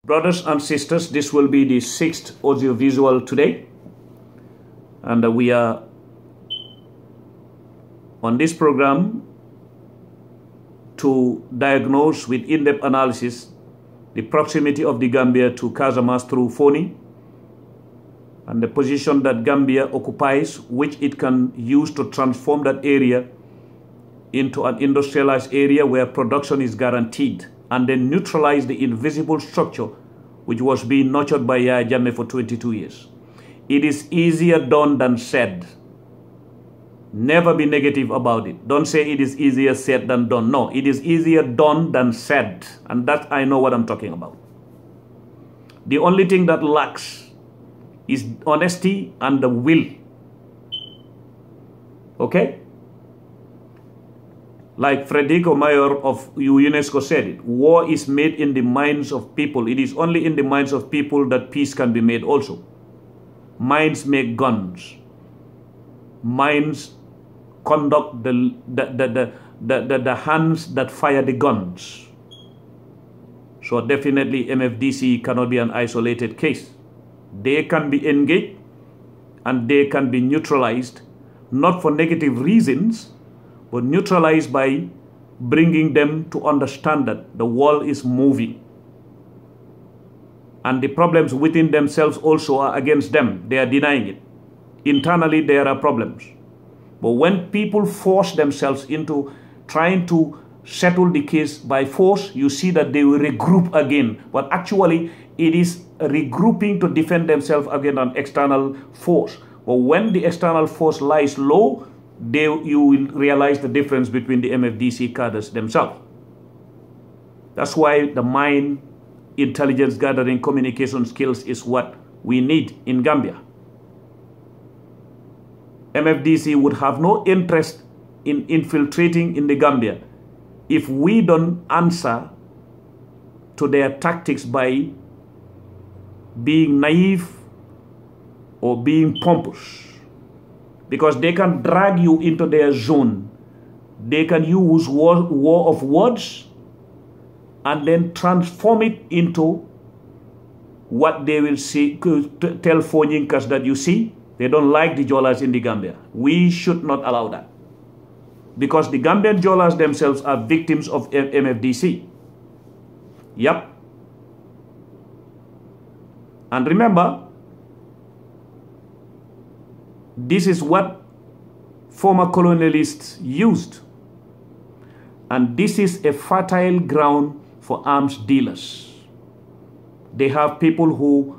Brothers and sisters, this will be the 6th audiovisual today, and we are on this program to diagnose with in-depth analysis the proximity of the Gambia to CASAMANCE through FONI and the position that Gambia occupies, which it can use to transform that area into an industrialized area where production is guaranteed, and then neutralize the invisible structure which was being nurtured by YAHYA JAMMEH for 22 years. It is easier done than said. Never be negative about it. Don't say it is easier said than done. No, it is easier done than said. And that I know what I'm talking about. The only thing that lacks is honesty and the will. Okay? Like Federico Mayor of UNESCO said it, war is made in the minds of people. It is only in the minds of people that peace can be made also. Minds make guns. Minds conduct the hands that fire the guns. So definitely MFDC cannot be an isolated case. They can be engaged and they can be neutralized, not for negative reasons, but neutralized by bringing them to understand that the world is moving. And the problems within themselves also are against them. They are denying it. Internally, there are problems. But when people force themselves into trying to settle the case by force, you see that they will regroup again. But actually, it is regrouping to defend themselves against an external force. But when the external force lies low, you will realize the difference between the MFDC cadres themselves. That's why the mind, intelligence gathering, communication skills is what we need in Gambia. MFDC would have no interest in infiltrating in the Gambia if we don't answer to their tactics by being naive or being pompous. Because they can drag you into their zone. They can use war of words and then transform it into what they will see, tell Fonyinkas that you see, they don't like the Jolas in the Gambia. We should not allow that. Because the Gambian Jolas themselves are victims of MFDC. Yep. And remember, this is what former colonialists used. And this is a fertile ground for arms dealers. They have people who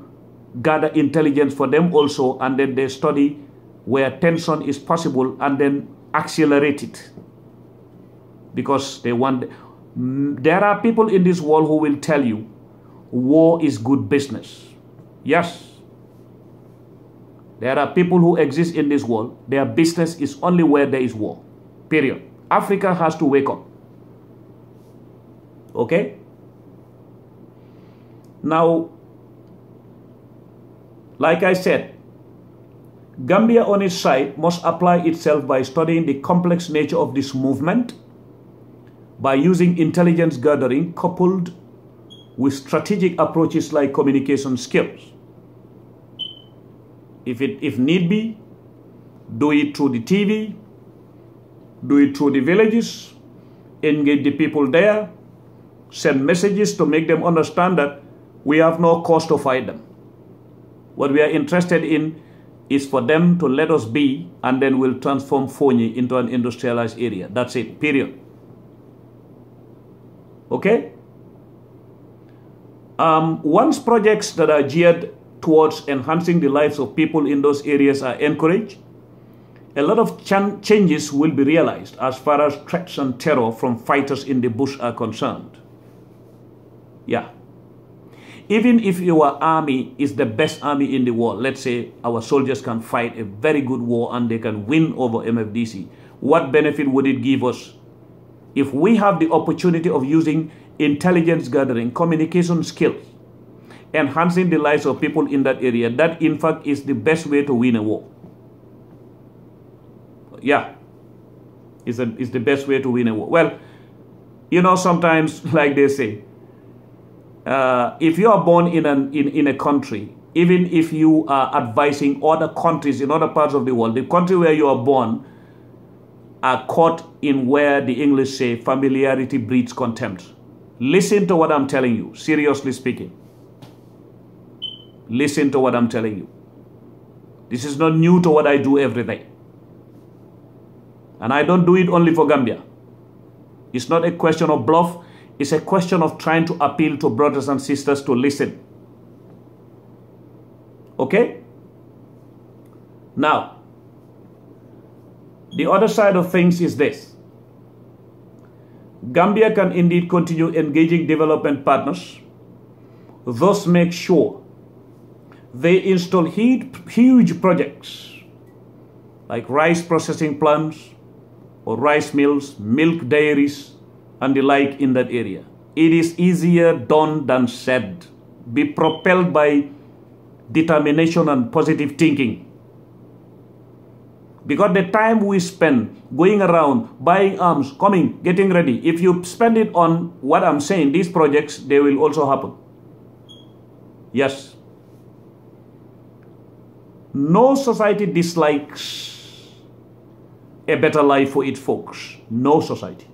gather intelligence for them also, and then they study where tension is possible and then accelerate it. Because they want... There are people in this world who will tell you war is good business. Yes. There are people who exist in this world. Their business is only where there is war. Period. Africa has to wake up. Okay? Now, like I said, Gambia on its side must apply itself by studying the complex nature of this movement, by using intelligence gathering coupled with strategic approaches like communication skills. If need be, do it through the TV, do it through the villages, engage the people there, send messages to make them understand that we have no cause to fight them. What we are interested in is for them to let us be, and then we'll transform FONI into an industrialized area. That's it, period. Okay? Once projects that are geared towards enhancing the lives of people in those areas are encouraged, a lot of changes will be realized as far as threats and terror from fighters in the bush are concerned. Yeah. Even if your army is the best army in the world, let's say our soldiers can fight a very good war and they can win over MFDC, what benefit would it give us if we have the opportunity of using intelligence gathering, communication skills, enhancing the lives of people in that area? That in fact is the best way to win a war. Yeah, it's the best way to win a war. Well, you know, sometimes, like they say, if you are born in a country, even if you are advising other countries in other parts of the world, the country where you are born are caught in where the English say familiarity breeds contempt. Listen to what I'm telling you, seriously speaking. Listen to what I'm telling you. This is not new to what I do every day. And I don't do it only for Gambia. It's not a question of bluff. It's a question of trying to appeal to brothers and sisters to listen. Okay? Now, the other side of things is this. Gambia can indeed continue engaging development partners, thus make sure they install huge projects like rice processing plants or rice mills, milk dairies, and the like in that area. It is easier done than said. Be propelled by determination and positive thinking. Because the time we spend going around, buying arms, coming, getting ready, if you spend it on what I'm saying, these projects, they will also happen. Yes. No society dislikes a better life for its folks. No society.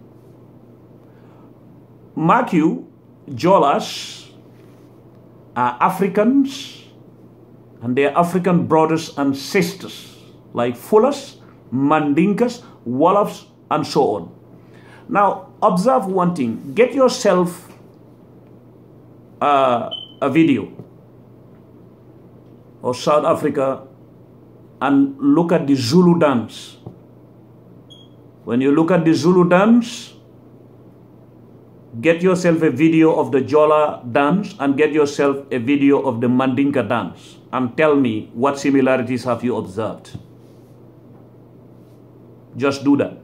Mark you, Jolas are Africans, and they are African brothers and sisters, like Fullers, Mandinkas, Wolofs, and so on. Now, observe one thing. Get yourself a video of South Africa and look at the Zulu dance. When you look at the Zulu dance, get yourself a video of the Jola dance and get yourself a video of the Mandinka dance and tell me what similarities have you observed. Just do that.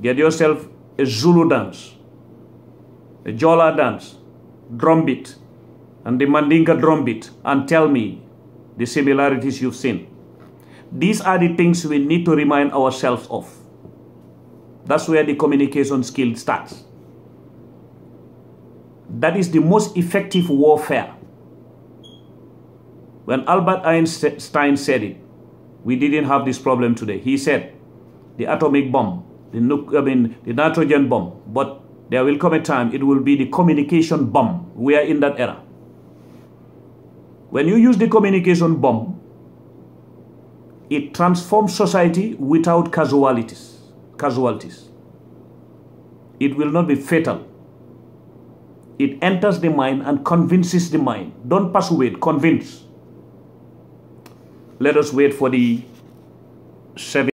Get yourself a Zulu dance, a Jola dance, drum beat, and the Mandinka drum beat, and tell me the similarities you've seen. These are the things we need to remind ourselves of. That's where the communication skill starts. That is the most effective warfare. When Albert Einstein said it, we didn't have this problem today. He said, the atomic bomb, the nitrogen bomb, but there will come a time it will be the communication bomb. We are in that era. When you use the communication bomb, it transforms society without casualties. It will not be fatal. It enters the mind and convinces the mind. Don't persuade, convince. Let us wait for the 7